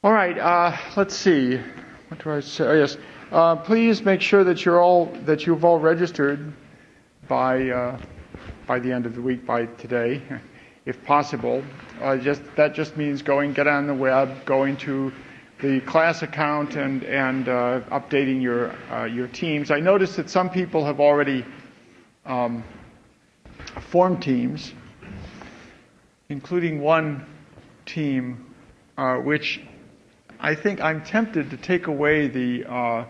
All right, let's see. What do I say? Oh, yes. Please make sure that you've all registered by the end of the week, by today, if possible. That just means get on the web, going to the class account, and updating your teams. I noticed that some people have already formed teams, including one team, which I think I'm tempted to take away the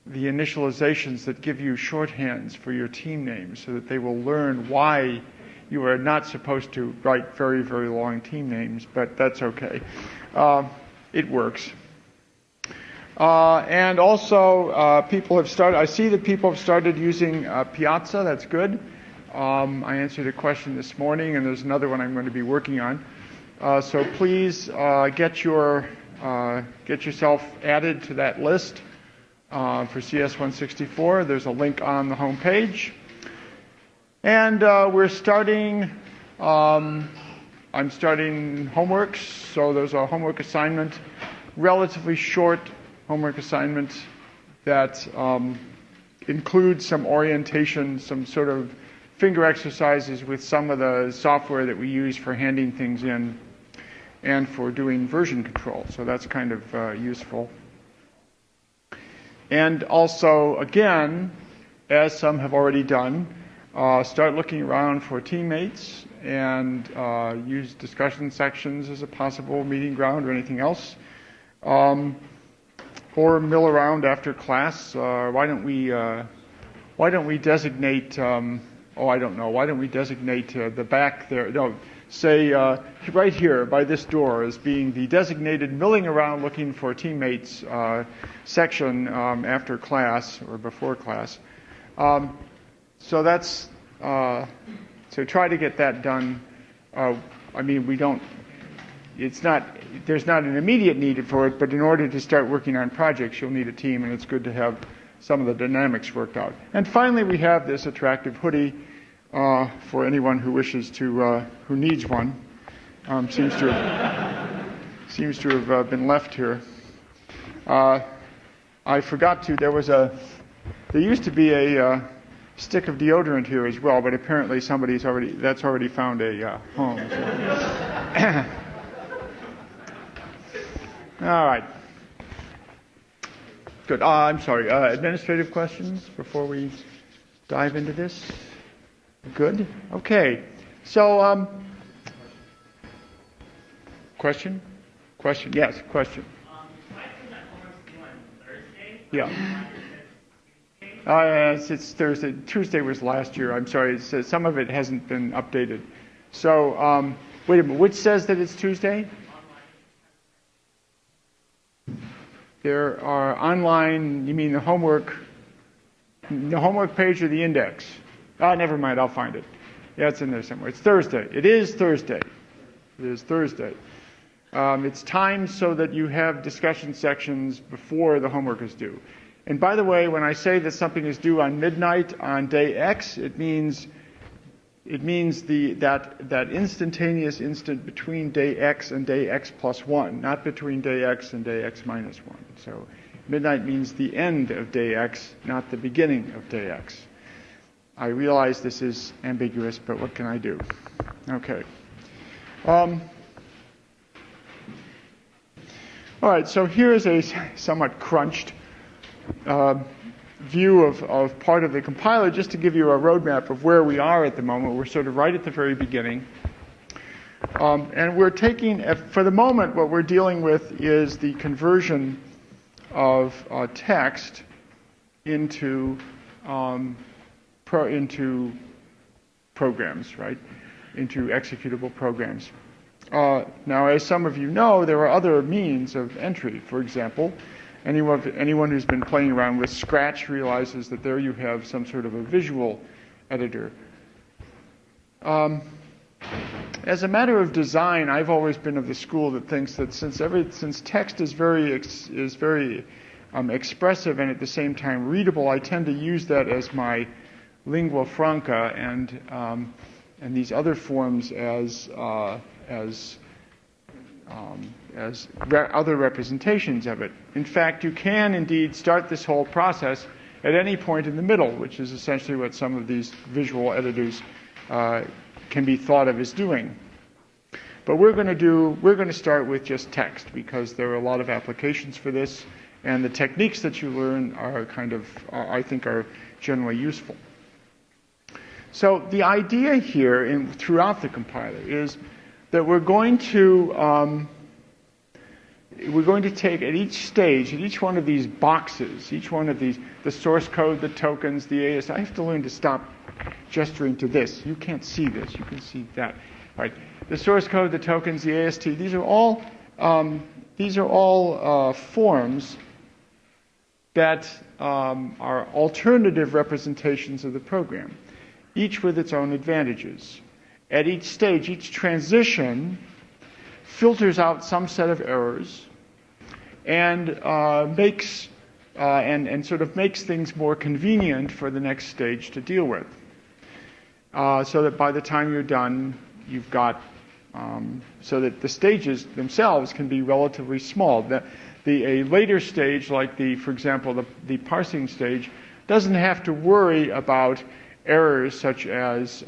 initializations that give you shorthands for your team names, so that they will learn why you are not supposed to write very, very long team names, but that's okay. It works. And also, people have started. I see that people have started using Piazza. That's good. I answered a question this morning, and there's another one I'm going to be working on. So please get yourself added to that list for CS164. There's a link on the home page. And we're starting, I'm starting homeworks. So there's a homework assignment, relatively short homework assignment that includes some orientation, some sort of finger exercises with some of the software that we use for handing things in and for doing version control. So that's kind of useful. And also, again, as some have already done, start looking around for teammates and use discussion sections as a possible meeting ground or anything else. Or mill around after class. Why don't we designate? I don't know. Why don't we designate the back there? No, say right here by this door as being the designated milling around looking for teammates section after class or before class. So that's so try to get that done. I mean, we don't. It's not. There's not an immediate need for it, but in order to start working on projects, you'll need a team, and it's good to have some of the dynamics worked out. And finally, we have this attractive hoodie for anyone who wishes to, who needs one. Seems to have been left here. I forgot to. There used to be a stick of deodorant here as well, but apparently that's already found a home. So. All right. Good. I'm sorry. Administrative questions before we dive into this? Good. Okay. So, question? Question? Yes, question. Yeah. It's Thursday. Tuesday was last year. I'm sorry. Some of it hasn't been updated. So, wait a minute. Which says that it's Tuesday? There are online, you mean the homework page or the index? Never mind, I'll find it. Yeah, it's in there somewhere. It's Thursday. It is Thursday. It is Thursday. It's timed so that you have discussion sections before the homework is due. And by the way, when I say that something is due on midnight on day X, it means that instantaneous instant between day X and day X plus 1, not between day X and day X minus 1. So midnight means the end of day X, not the beginning of day X. I realize this is ambiguous, but what can I do? Okay. All right, so here is a somewhat crunched view of part of the compiler, just to give you a roadmap of where we are at the moment. We're sort of right at the very beginning. And we're taking, for the moment, what we're dealing with is the conversion of text into programs, right? Into executable programs. Now, as some of you know, there are other means of entry. For example, anyone who's been playing around with Scratch realizes that there you have some sort of a visual editor. As a matter of design, I've always been of the school that thinks that since text is very expressive and at the same time readable, I tend to use that as my lingua franca, and these other forms as other representations of it. In fact, you can indeed start this whole process at any point in the middle, which is essentially what some of these visual editors can be thought of as doing. But we're going to start with just text because there are a lot of applications for this, and the techniques that you learn are I think are generally useful. So the idea here throughout the compiler is that we're going to take at each stage, at each one of these boxes, each one of these, the source code, the tokens, the AST. I have to learn to stop gesturing to this. You can't see this. You can see that. All right. The source code, the tokens, the AST. These are all forms that are alternative representations of the program, each with its own advantages. At each stage, each transition filters out some set of errors and makes things more convenient for the next stage to deal with. So that by the time you're done, you've got so that the stages themselves can be relatively small. A later stage, like for example, the parsing stage, doesn't have to worry about errors such as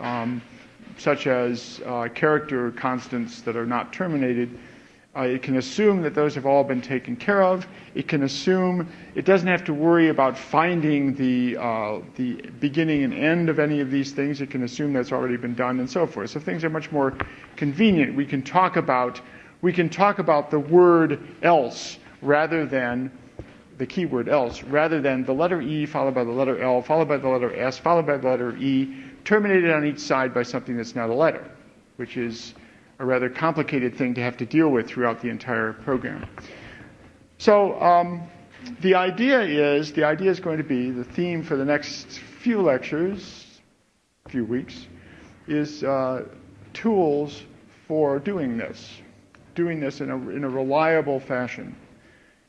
character constants that are not terminated. It can assume that those have all been taken care of. It doesn't have to worry about finding the beginning and end of any of these things. It can assume that's already been done and so forth. So things are much more convenient. We can talk about the word else rather than the keyword else, rather than the letter E followed by the letter L, followed by the letter S, followed by the letter E, terminated on each side by something that's not a letter, which is a rather complicated thing to have to deal with throughout the entire program. So the idea is going to be, the theme for the next few lectures, few weeks, is tools for doing this in a reliable fashion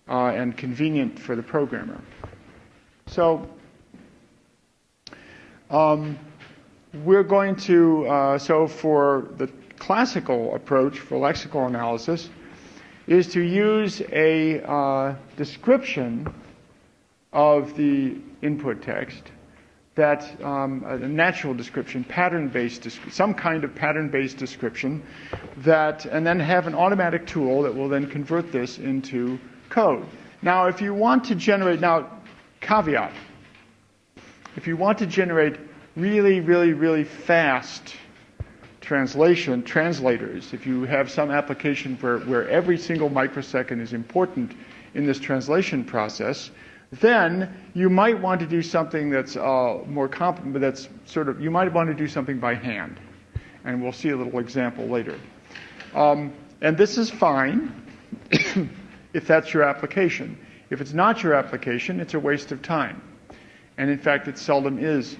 and convenient for the programmer. So we're going to, so for the classical approach for lexical analysis is to use a description of the input text, that a natural description, pattern-based, some kind of pattern-based description, and then have an automatic tool that will then convert this into code. Now, if you want to generate, caveat, if you want to generate really, really, really fast translators, if you have some application where every single microsecond is important in this translation process, then you might want to do something that's more complicated, that's you might want to do something by hand. And we'll see a little example later. And this is fine if that's your application. If it's not your application, it's a waste of time. And in fact, it seldom is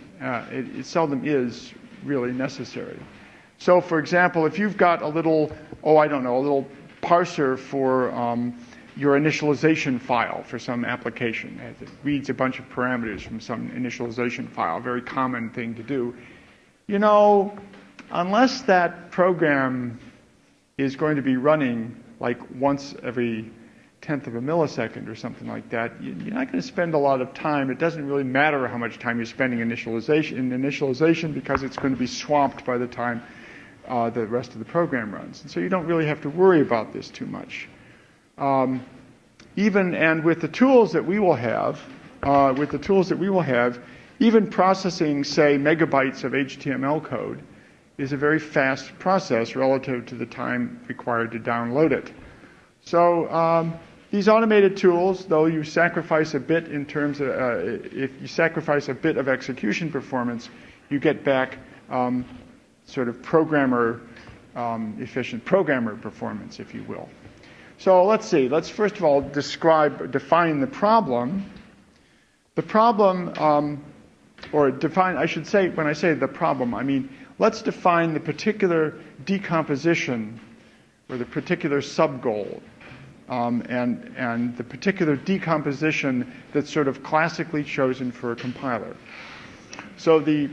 really necessary. So, for example, if you've got a little parser for your initialization file for some application, it reads a bunch of parameters from some initialization file, a very common thing to do. Unless that program is going to be running like once every 1/10 of a millisecond or something like that, you're not going to spend a lot of time. It doesn't really matter how much time you're spending in initialization because it's going to be swamped by the time the rest of the program runs. And so you don't really have to worry about this too much. And with the tools that we will have, even processing, say, megabytes of HTML code is a very fast process relative to the time required to download it. So these automated tools, though you sacrifice a bit in terms of, if you sacrifice a bit of execution performance, you get back sort of efficient programmer performance, if you will. So let's see. Let's first of all define the problem. The problem, I should say, when I say the problem, I mean, let's define the particular decomposition or the particular sub-goal and the particular decomposition that's sort of classically chosen for a compiler. So the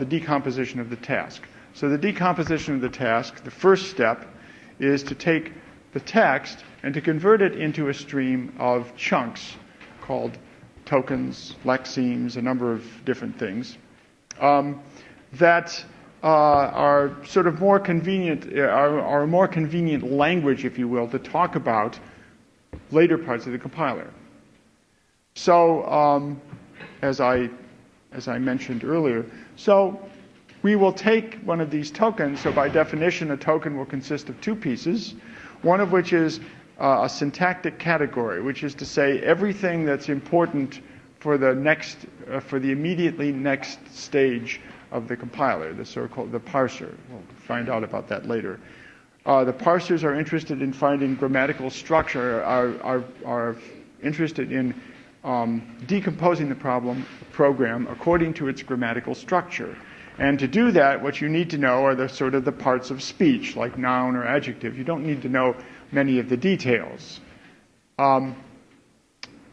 decomposition of the task. So the decomposition of the task, the first step, is to take the text and to convert it into a stream of chunks called tokens, lexemes, a number of different things that are sort of more convenient, are a more convenient language, if you will, to talk about later parts of the compiler. So, as I mentioned earlier, so we will take one of these tokens. So by definition, a token will consist of two pieces, one of which is a syntactic category, which is to say everything that's important for the next, for the immediately next stage of the compiler, the so-called the parser. We'll find out about that later. The parsers are interested in finding grammatical structure, are interested in decomposing the program according to its grammatical structure. And to do that, what you need to know are the sort of the parts of speech, like noun or adjective. You don't need to know many of the details.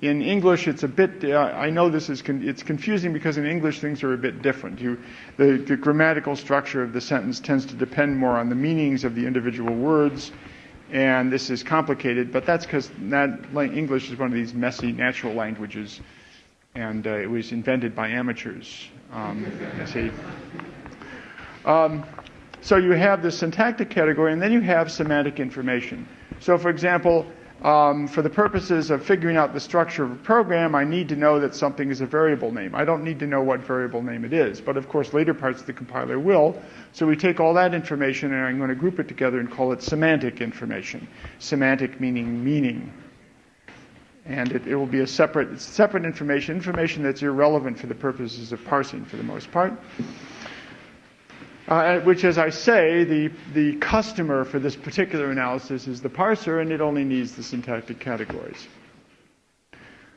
In English, it's a bit, I know this is, it's confusing because in English things are a bit different. The grammatical structure of the sentence tends to depend more on the meanings of the individual words, and this is complicated, but that's because English is one of these messy natural languages, and it was invented by amateurs. So you have the syntactic category, and then you have semantic information. So for example, for the purposes of figuring out the structure of a program, I need to know that something is a variable name. I don't need to know what variable name it is, but of course later parts of the compiler will. So we take all that information and I'm going to group it together and call it semantic information. Semantic meaning meaning. And it will be a separate information that's irrelevant for the purposes of parsing for the most part. Which, as I say, the customer for this particular analysis is the parser, and it only needs the syntactic categories.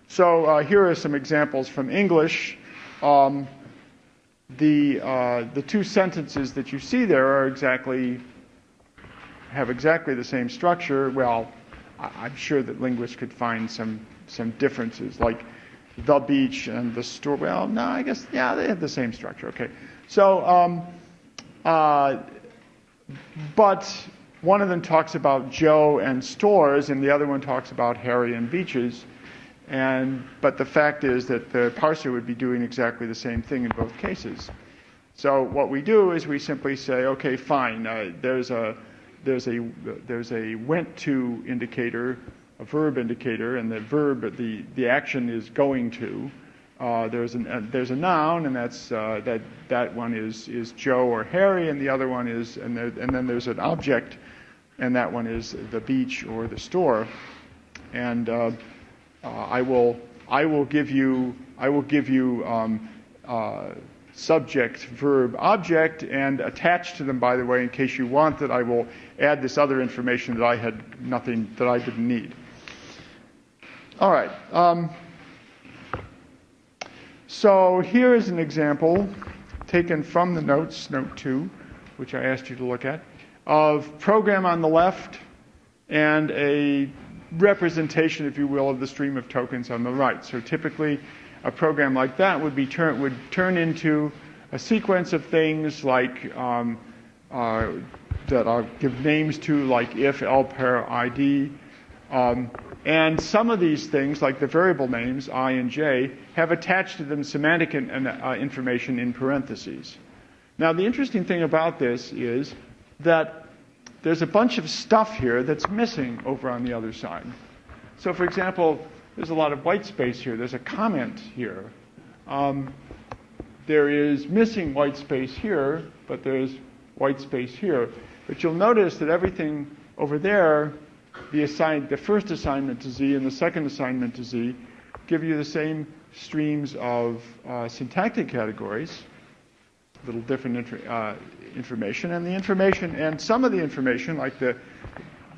So here are some examples from English. The two sentences that you see there are have exactly the same structure. Well, I'm sure that linguists could find some differences, like the beach and the store. Well, no, I guess, yeah, they have the same structure. Okay. So, but one of them talks about Joe and stores, and the other one talks about Harry and beaches. But the fact is that the parser would be doing exactly the same thing in both cases. So what we do is we simply say, okay, fine. There's a went to indicator, a verb indicator, and the verb, the action is going to. There's a noun, and that's that one is Joe or Harry, and the other one is and then there's an object, and that one is the beach or the store. And I will give you subject, verb, object, and attached to them, by the way, in case you want that, I will add this other information that I didn't need. All right. So here is an example taken from the notes, note 2, which I asked you to look at, of program on the left and a representation, if you will, of the stream of tokens on the right. So typically, a program like that would turn into a sequence of things like that I'll give names to, like if, elper, id. And some of these things, like the variable names, I and j, have attached to them semantic information in parentheses. Now, the interesting thing about this is that there's a bunch of stuff here that's missing over on the other side. So, for example, there's a lot of white space here. There's a comment here. There is missing white space here, but there's white space here. But you'll notice that everything over there, the first assignment to Z and the second assignment to Z, give you the same streams of syntactic categories, little different information, and some of the information, like the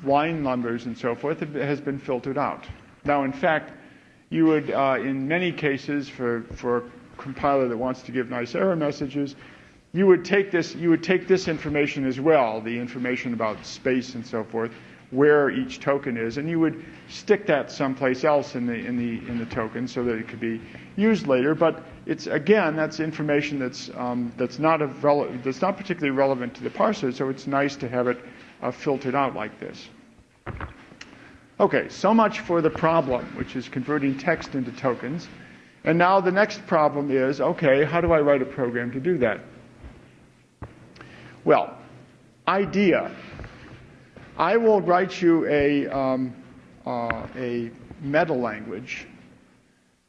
line numbers and so forth, has been filtered out. Now, in fact, you would, in many cases, for a compiler that wants to give nice error messages, you would take this information as well, the information about space and so forth, where each token is, and you would stick that someplace else in the token so that it could be used later. But it's, again, that's information that's not particularly relevant to the parser, so it's nice to have it filtered out like this. Okay, so much for the problem, which is converting text into tokens. And now the next problem is, okay, how do I write a program to do that? Well, idea. I will write you a meta language.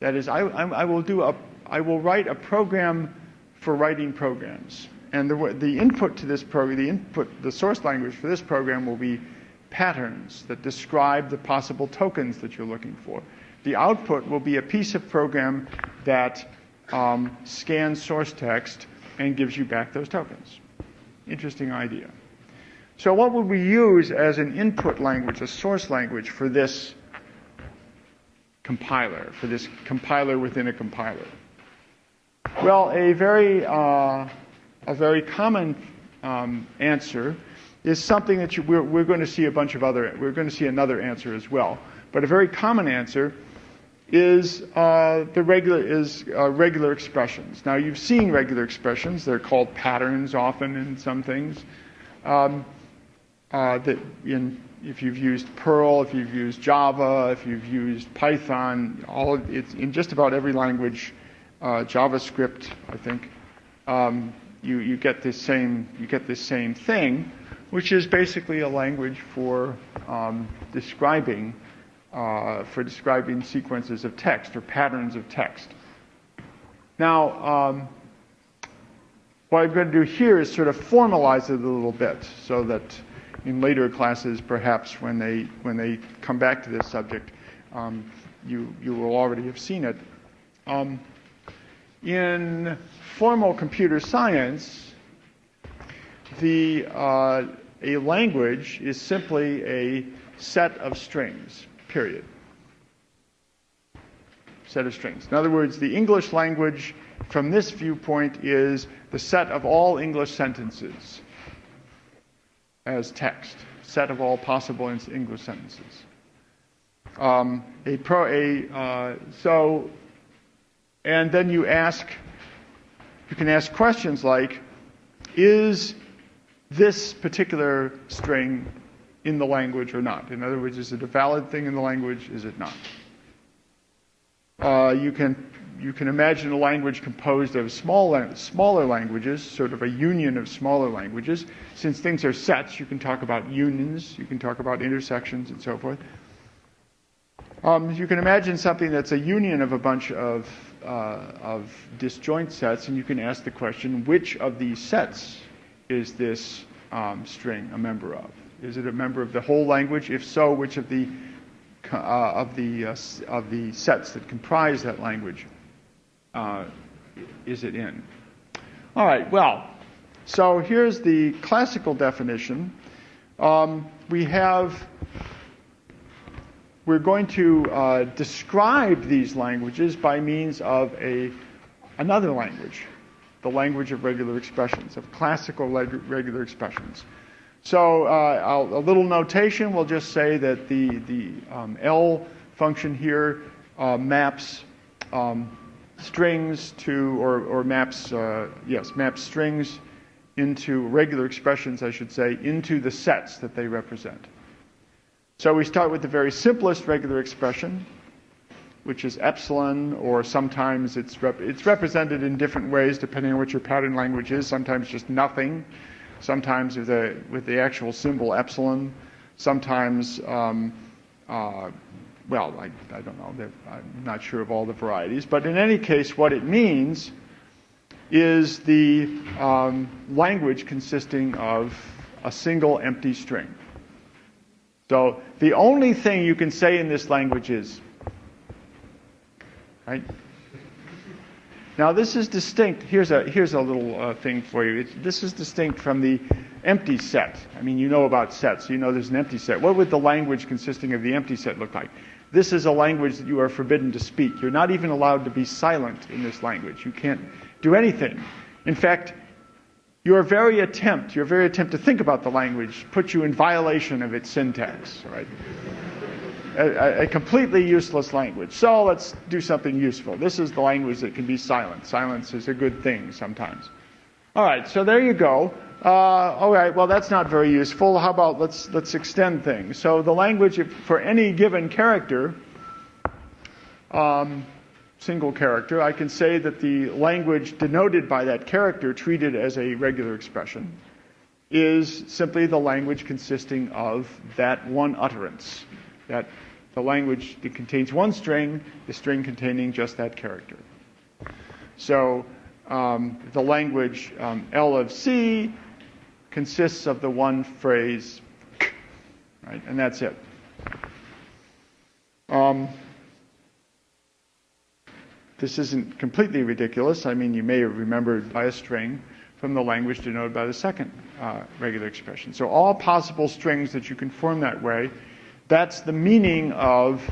That is, I will write a program for writing programs. And the input to this program, the source language for this program will be patterns that describe the possible tokens that you're looking for. The output will be a piece of program that scans source text and gives you back those tokens. Interesting idea. So what would we use as an input language, a source language for this compiler within a compiler? Well, a very common answer is something that we're going to see we're going to see another answer as well. But a very common answer is regular expressions. Now, you've seen regular expressions. They're called patterns often in some things. If you've used Perl, if you've used Java, if you've used Python, it's in just about every language, JavaScript, I think, you get this same thing, which is basically a language for describing sequences of text or patterns of text. Now, what I'm going to do here is sort of formalize it a little bit so that in later classes, perhaps when they come back to this subject, you will already have seen it. In formal computer science, a language is simply a set of strings, period. Set of strings. In other words, the English language, from this viewpoint, is the set of all English sentences as text, set of all possible English sentences. And then you can ask questions like, is this particular string in the language or not? In other words, is it a valid thing in the language? Is it not? You can imagine a language composed of smaller languages, sort of a union of smaller languages. Since things are sets, you can talk about unions, you can talk about intersections, and so forth. You can imagine something that's a union of a bunch of disjoint sets, and you can ask the question, which of these sets is this string a member of? Is it a member of the whole language? If so, which of the sets that comprise that language is it in? All right, well, so here's the classical definition. We're going to describe these languages by means of another language, the language of regular expressions, of classical regular expressions. So a little notation will just say that the L function here maps strings to, or maps strings into regular expressions, I should say, into the sets that they represent. So we start with the very simplest regular expression, which is epsilon, or sometimes it's represented in different ways depending on what your pattern language is. Sometimes just nothing. Sometimes with the actual symbol epsilon. Sometimes, I don't know. I'm not sure of all the varieties. But in any case, what it means is the language consisting of a single empty string. So the only thing you can say in this language is, right? Now this is distinct. Here's a little thing for you. This is distinct from the empty set. I mean, you know about sets. You know there's an empty set. What would the language consisting of the empty set look like? This is a language that you are forbidden to speak. You're not even allowed to be silent in this language. You can't do anything. In fact, your very attempt to think about the language puts you in violation of its syntax, right? A completely useless language. So let's do something useful. This is the language that can be silent. Silence is a good thing sometimes. All right, so there you go. All right, well, that's not very useful. How about let's extend things. So the language for any given character, single character, I can say that the language denoted by that character, treated as a regular expression, is simply the language consisting of that one utterance. That the language that contains one string, the string containing just that character. So the language L of C consists of the one phrase, right, and that's it. This isn't completely ridiculous. I mean, you may have remembered by a string from the language denoted by the second regular expression. So all possible strings that you can form that way, that's the meaning of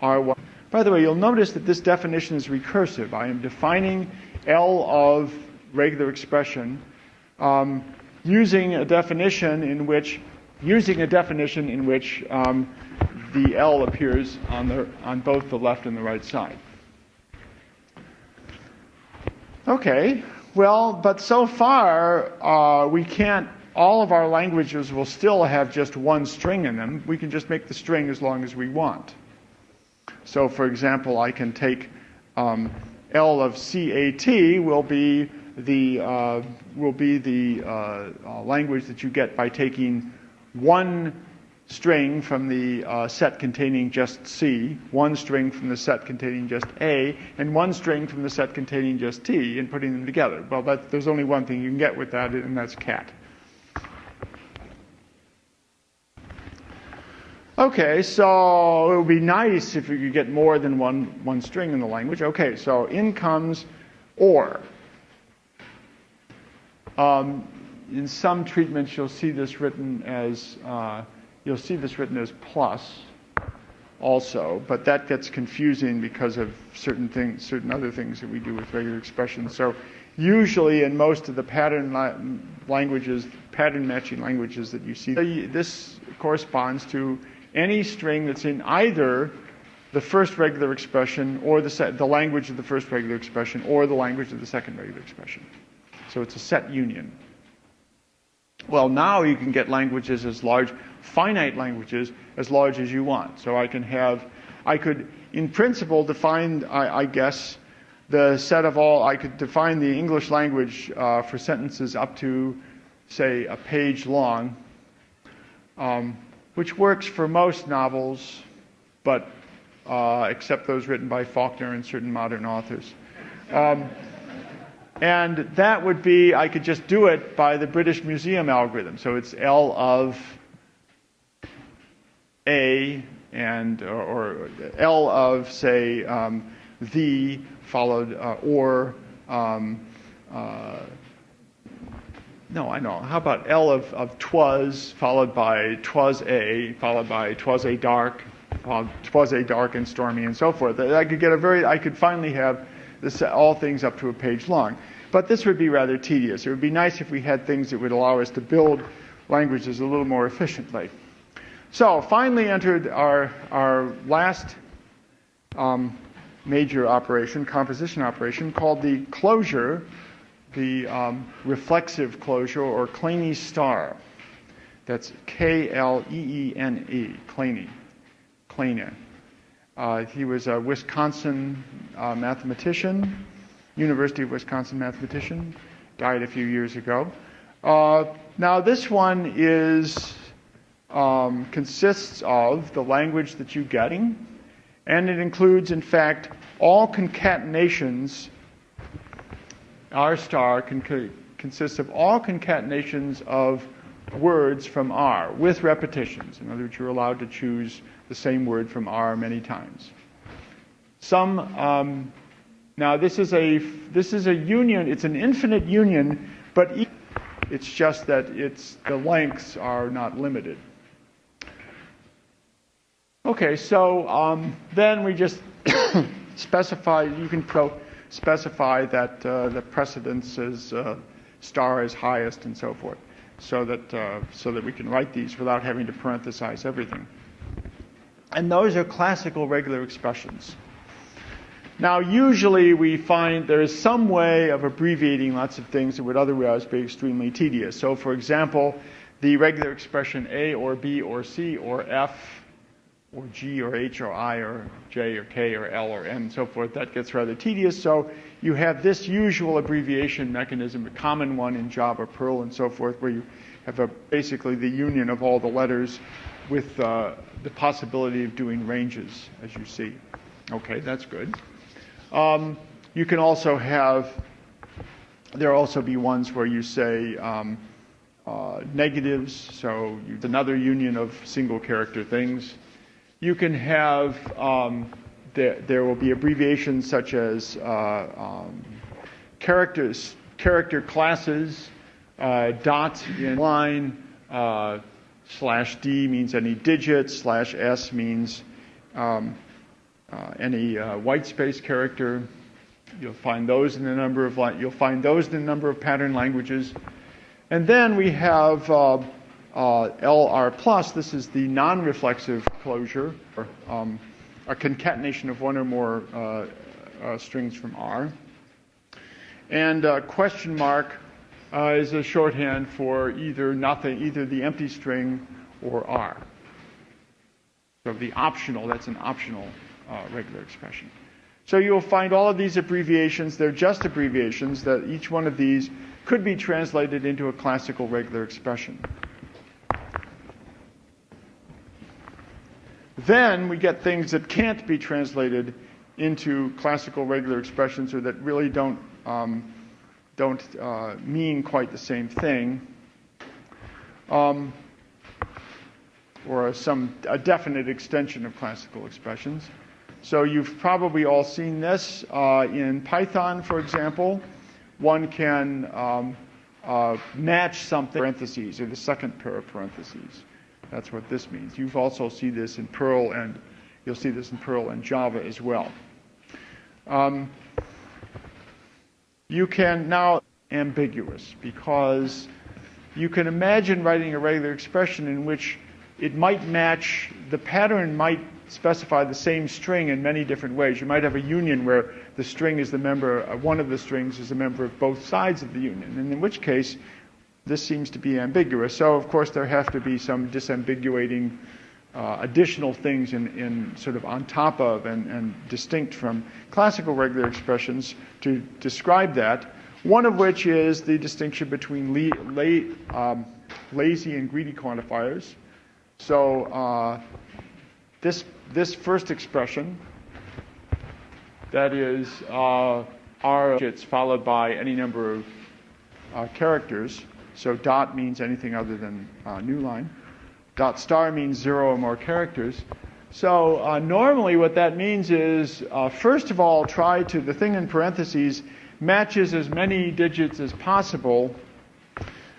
R1. By the way, you'll notice that this definition is recursive. I am defining L of regular expression using a definition in which the L appears on both the left and the right side. Okay, well, but so far we can't. All of our languages will still have just one string in them. We can just make the string as long as we want. So, for example, I can take L of CAT will be the language that you get by taking one string from the set containing just C, one string from the set containing just A, and one string from the set containing just T, and putting them together. Well, there's only one thing you can get with that, and that's cat. Okay, so it would be nice if you could get more than one string in the language. Okay, so in comes OR. In some treatments, you'll see this written as plus also, but that gets confusing because of certain other things that we do with regular expressions. So usually in most of the pattern matching languages that you see, this corresponds to any string that's in either the first regular expression or the language of the first regular expression or the language of the second regular expression. So it's a set union. Well, now you can get languages as large, finite languages as large as you want. So I could in principle define, I guess, the set of all, I could define the English language for sentences up to, say, a page long, which works for most novels, but except those written by Faulkner and certain modern authors. And that would be, I could just do it by the British Museum algorithm. So it's L of A and, or L of, say, the followed, no, I know. How about L of twas, followed by twas a, followed by twas a dark, twas a dark and stormy, and so forth. I could finally have this, all things up to a page long. But this would be rather tedious. It would be nice if we had things that would allow us to build languages a little more efficiently. So finally entered our last major operation, composition operation, called the closure, the reflexive closure, or Kleene star. That's K-L-E-E-N-E, Kleene. Kleene. He was a Wisconsin mathematician, University of Wisconsin mathematician, died a few years ago. Now this one consists of the language that you're getting, and it includes, in fact, all concatenations. R star consists of all concatenations of words from R with repetitions. In other words, you're allowed to choose the same word from R many times. Now this is a union. It's an infinite union, but it's just that the lengths are not limited. Okay, so then we just specify. You can specify that the precedence is star is highest and so forth, so that we can write these without having to parenthesize everything. And those are classical regular expressions. Now, usually we find there is some way of abbreviating lots of things that would otherwise be extremely tedious. So, for example, the regular expression A or B or C or F or G or H or I or J or K or L or N and so forth, that gets rather tedious. So you have this usual abbreviation mechanism, a common one in Java, Perl, and so forth, where you have basically the union of all the letters with the possibility of doing ranges, as you see. Okay, that's good. You can also have, there will also be ones where you say negatives, so another union of single character things. You can have, there will be abbreviations such as character classes, dot in line, /D means any digit, /S means any white space character. You'll find those in a number of pattern languages. And then we have LR+, this is the non-reflexive closure, or a concatenation of one or more strings from R. And question mark is a shorthand for either the empty string or R. So that's an optional regular expression. So you'll find all of these abbreviations, they're just abbreviations, that each one of these could be translated into a classical regular expression. Then we get things that can't be translated into classical regular expressions, or that really don't mean quite the same thing, or a definite extension of classical expressions. So you've probably all seen this in Python, for example. One can match something parentheses, or the second pair of parentheses. That's what this means. You've also seen this in Perl, and you'll see this in Perl and Java as well. You can now ambiguous, because you can imagine writing a regular expression in which it might match, the pattern might specify the same string in many different ways. You might have a union where the string is the member, one of the strings is a member of both sides of the union, and in which case this seems to be ambiguous. So, of course, there have to be some disambiguating additional things in sort of on top of and distinct from classical regular expressions to describe that, one of which is the distinction between lazy and greedy quantifiers. So this first expression, that is R digits followed by any number of characters. So dot means anything other than new line. Dot star means 0 or more characters. So normally what that means is, first of all, the thing in parentheses matches as many digits as possible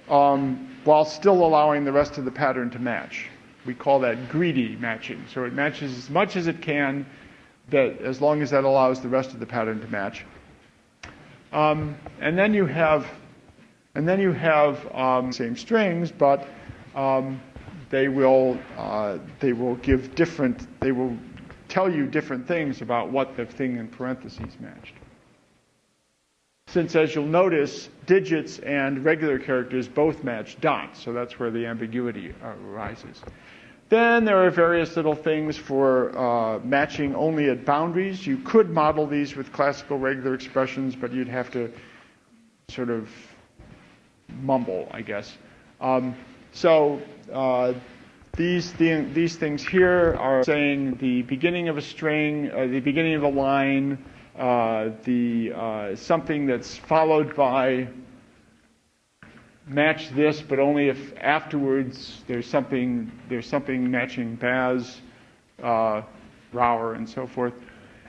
while still allowing the rest of the pattern to match. We call that greedy matching. So it matches as much as it can, as long as that allows the rest of the pattern to match. And then you have same strings, but they will tell you different things about what the thing in parentheses matched. Since, as you'll notice, digits and regular characters both match dots, so that's where the ambiguity arises. Then there are various little things for matching only at boundaries. You could model these with classical regular expressions, but you'd have to sort of mumble, I guess. These things here are saying the beginning of a string, the beginning of a line, something that's followed by match this, but only if afterwards there's something matching Baz, Rauer, and so forth.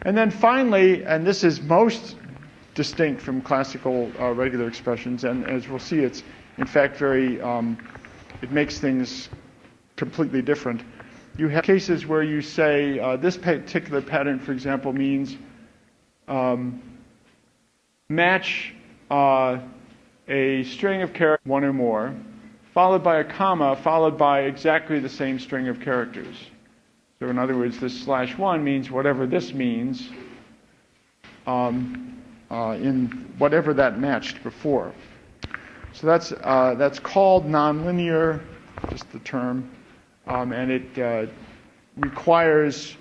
And then finally, and this is most distinct from classical regular expressions, and as we'll see, it's in fact it makes things completely different. You have cases where you say this particular pattern, for example, means match a string of characters, one or more, followed by a comma, followed by exactly the same string of characters. So in other words, this /1 means whatever this means, in whatever that matched before. So that's called nonlinear, just the term, and it requires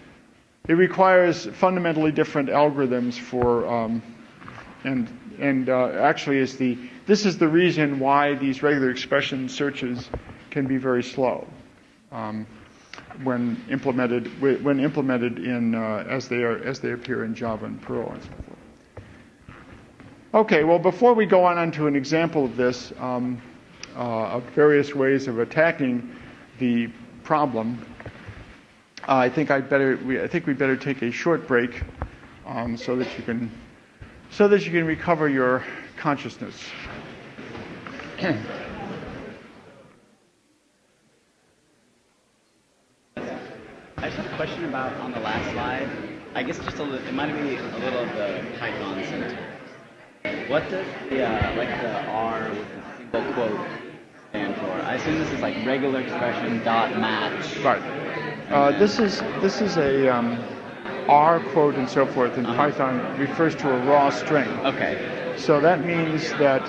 fundamentally different algorithms for actually this is the reason why these regular expression searches can be very slow when implemented in as they appear in Java and Perl and so forth. Okay, well, before we go on to an example of this, of various ways of attacking the problem, I think we better take a short break so that you can recover your consciousness. I just have a question about on the last slide. I guess just it might be a little of the Python syntax. What does the R with the single quote stand for? I assume this is like regular expression dot match. Right. This is a R quote and so forth in Python refers to a raw string. Okay. So that means that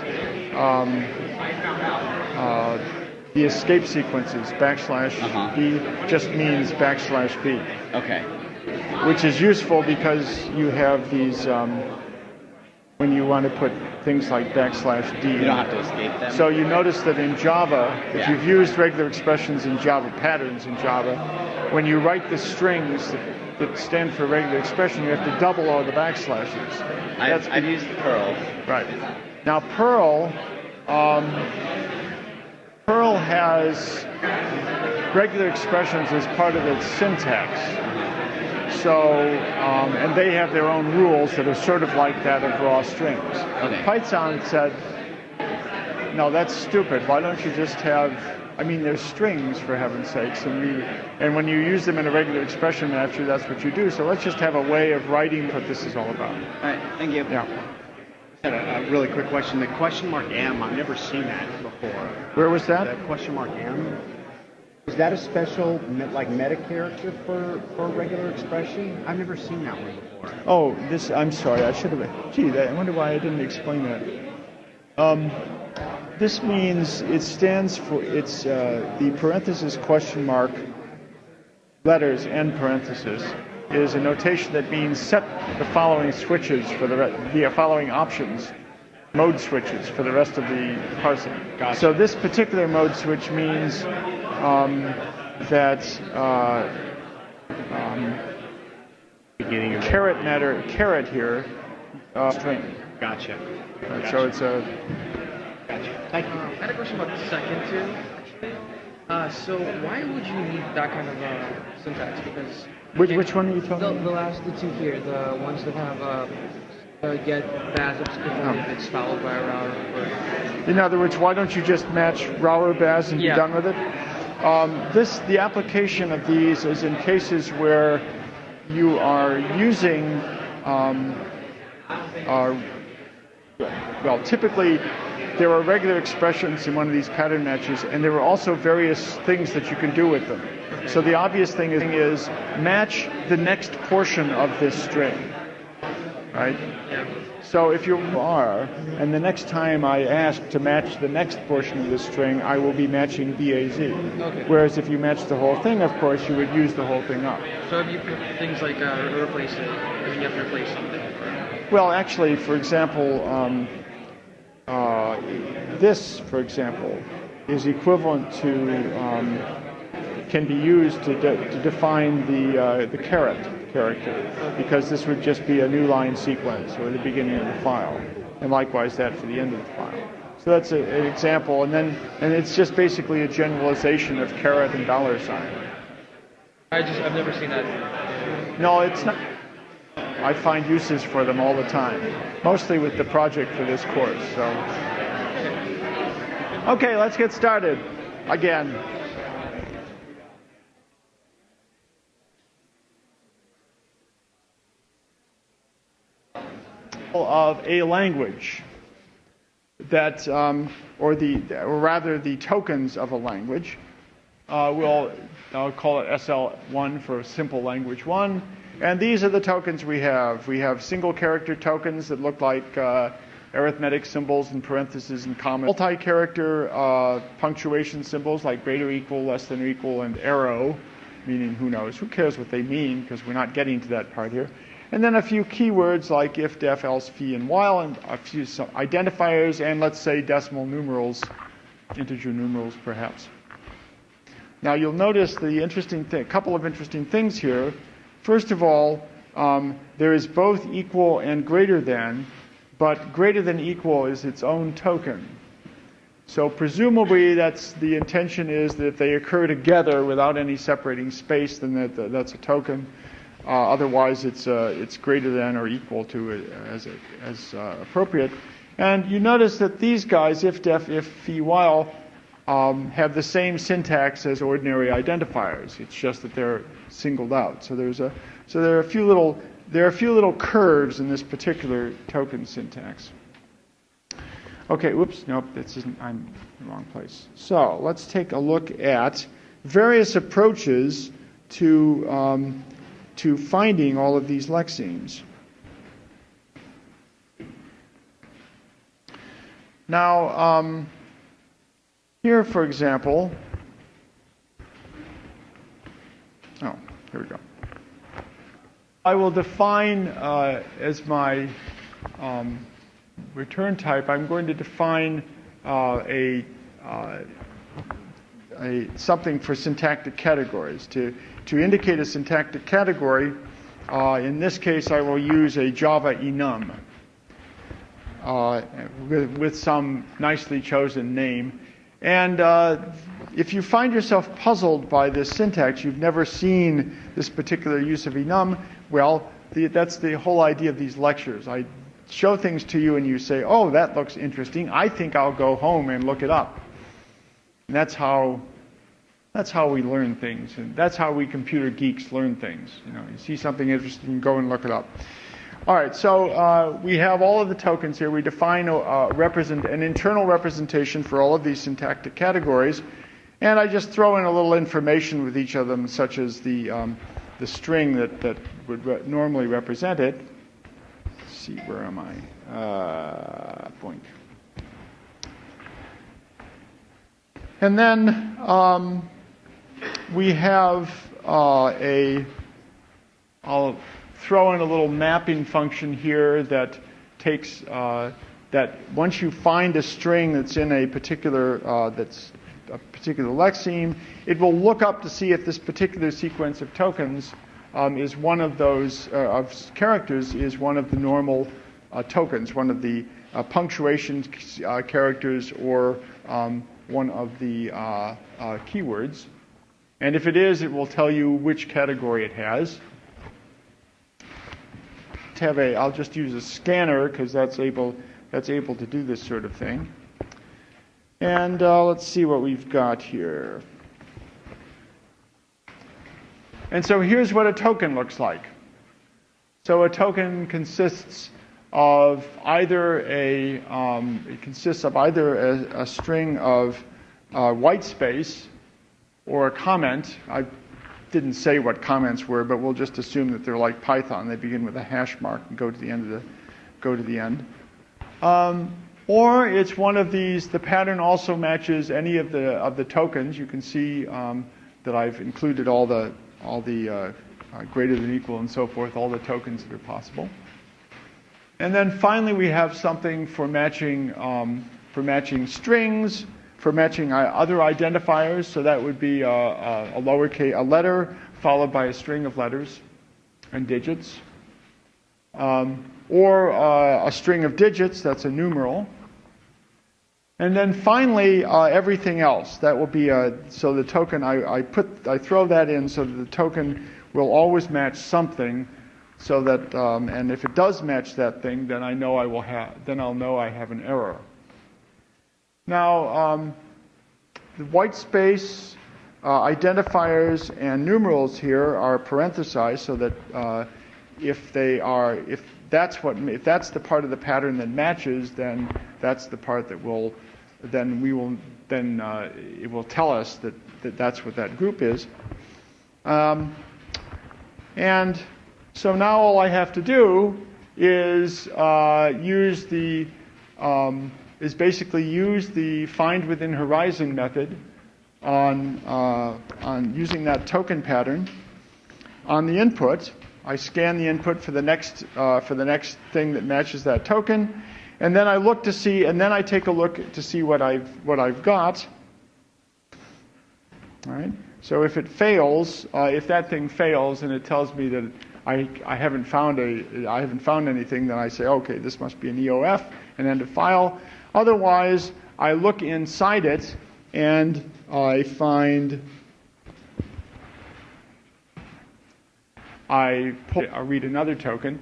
the escape sequences \b just means \b. Okay. Which is useful because you have these when you want to put things like \d. You don't have to escape them. So you notice that in Java, if you've used regular expressions in Java, patterns in Java, when you write the strings that stand for regular expression, you have to double all the backslashes. I've used Perl. Right. Now Perl has regular expressions as part of its syntax. So, and they have their own rules that are sort of like that of raw strings. Okay. Python said, no, that's stupid. Why don't you just have, there's strings, for heaven's sakes, and when you use them in a regular expression matcher, that's what you do. So let's just have a way of writing what this is all about. All right, thank you. Yeah. I had a really quick question. The question mark M, I've never seen that before. Where was that? The question mark M. Is that a special meta character for regular expression? I've never seen that one before. Oh, I'm sorry. I should have. I wonder why I didn't explain that. This means it stands for the parenthesis question mark letters end parenthesis is a notation that means set the following switches for the following options, mode switches for the rest of the parsing. Gotcha. So this particular mode switch means that Beginning of caret here string. Gotcha. Right, so it's a. Gotcha. Thank you. I had a question about the second two, actually. So why would you need that kind of syntax? Because Which one are you talking about? The last two here, the ones that have get baz if it's followed by a router. In other words, why don't you just match raw or baz and be done with it? The application of these is in cases where you are using, typically there are regular expressions in one of these pattern matches, and there are also various things that you can do with them. So the obvious thing is match the next portion of this string, right? So if you are, and the next time I ask to match the next portion of this string, I will be matching BAZ. Okay. Whereas if you match the whole thing, of course, you would use the whole thing up. So if you put things like replace it, then you have to replace something. Well, actually, for example, this, for example, is equivalent to, can be used to define the caret character, because this would just be a new line sequence or the beginning of the file, and likewise that for the end of the file. So that's an example, and it's just basically a generalization of caret and $sign. I've never seen that. No, it's not. I find uses for them all the time, mostly with the project for this course. So, okay, let's get started again. Of a language that, or rather the tokens of a language I'll call it SL1 for simple language 1. And these are the tokens we have. We have single character tokens that look like arithmetic symbols and parentheses and commas. Multi-character punctuation symbols like greater equal, less than or equal, and arrow, meaning who knows. Who cares what they mean, because we're not getting to that part here. And then a few keywords like if, def, else, phi, and while, and a few identifiers, and let's say decimal numerals, integer numerals perhaps. Now you'll notice the interesting thing, a couple of interesting things here. First of all, there is both equal and greater than, but greater than equal is its own token. So presumably that's the intention is that if they occur together without any separating space, then that's a token. Otherwise, it's greater than or equal to it as appropriate. And you notice that these guys, if, def, if, phi, while, have the same syntax as ordinary identifiers. It's just that they're singled out. So there are a few little curves in this particular token syntax. Okay, whoops, nope, this isn't. I'm in the wrong place. So let's take a look at various approaches to finding all of these lexemes. Now, here, for example, here we go. I will define as my return type, I'm going to define something for syntactic categories. To indicate a syntactic category, in this case I will use a Java enum with some nicely chosen name. And if you find yourself puzzled by this syntax, you've never seen this particular use of enum, well, that's the whole idea of these lectures. I show things to you and you say, oh, that looks interesting. I think I'll go home and look it up. And that's how we learn things. And that's how we computer geeks learn things. You see something interesting, go and look it up. All right, so we have all of the tokens here. We define an internal representation for all of these syntactic categories. And I just throw in a little information with each of them, such as the string that would normally represent it. Let's see, where am I? Point. And then we have I'll throw in a little mapping function here that takes that once you find a string that's in a particular lexeme, it will look up to see if this particular sequence of tokens is one of those of characters is one of the normal tokens, one of the punctuation characters, or one of the keywords. And if it is, it will tell you which category it has. I'll just use a scanner because that's able to do this sort of thing. And let's see what we've got here. And so here's what a token looks like. So a token consists of either a string of white space or a comment. I didn't say what comments were, but we'll just assume that they're like Python. They begin with a hash mark and go to the end. Or it's one of these. The pattern also matches any of the tokens. You can see that I've included all the greater than equal and so forth, all the tokens that are possible. And then finally we have something for matching strings, for matching other identifiers. So that would be a letter followed by a string of letters and digits, or a string of digits. That's a numeral. And then finally, everything else. That will be so the token. I throw that in so that the token will always match something. So that and if it does match that thing, then I'll know I have an error. Now, the white space identifiers and numerals here are parenthesized, so that if that's the part of the pattern that matches, then that's the part that it will tell us that that's what that group is. And so now all I have to do is basically use the find within horizon method on using that token pattern on the input. I scan the input for the next thing that matches that token, and then I look to see, and then I take a look to see what I've got. All right. So if it fails, if that thing fails, and it tells me that I haven't found anything, then I say, okay, this must be an EOF, and end of file. Otherwise, I look inside it, and I read another token.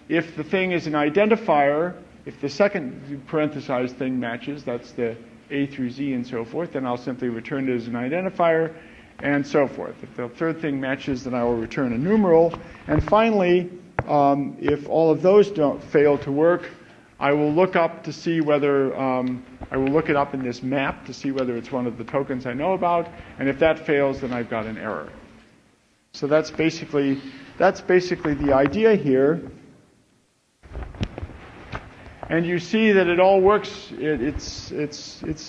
If the thing is an identifier, if the second parenthesized thing matches, that's the A through Z and so forth, then I'll simply return it as an identifier, and so forth. If the third thing matches, then I will return a numeral. And finally, if all of those don't fail to work, I will look up to see whether I will look it up in this map to see whether it's one of the tokens I know about, and if that fails, then I've got an error. So that's basically the idea here. And you see that it all works. It's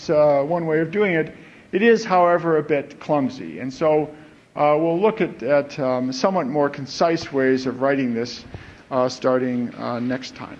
one way of doing it. It is, however, a bit clumsy. And so we'll look at somewhat more concise ways of writing this starting next time.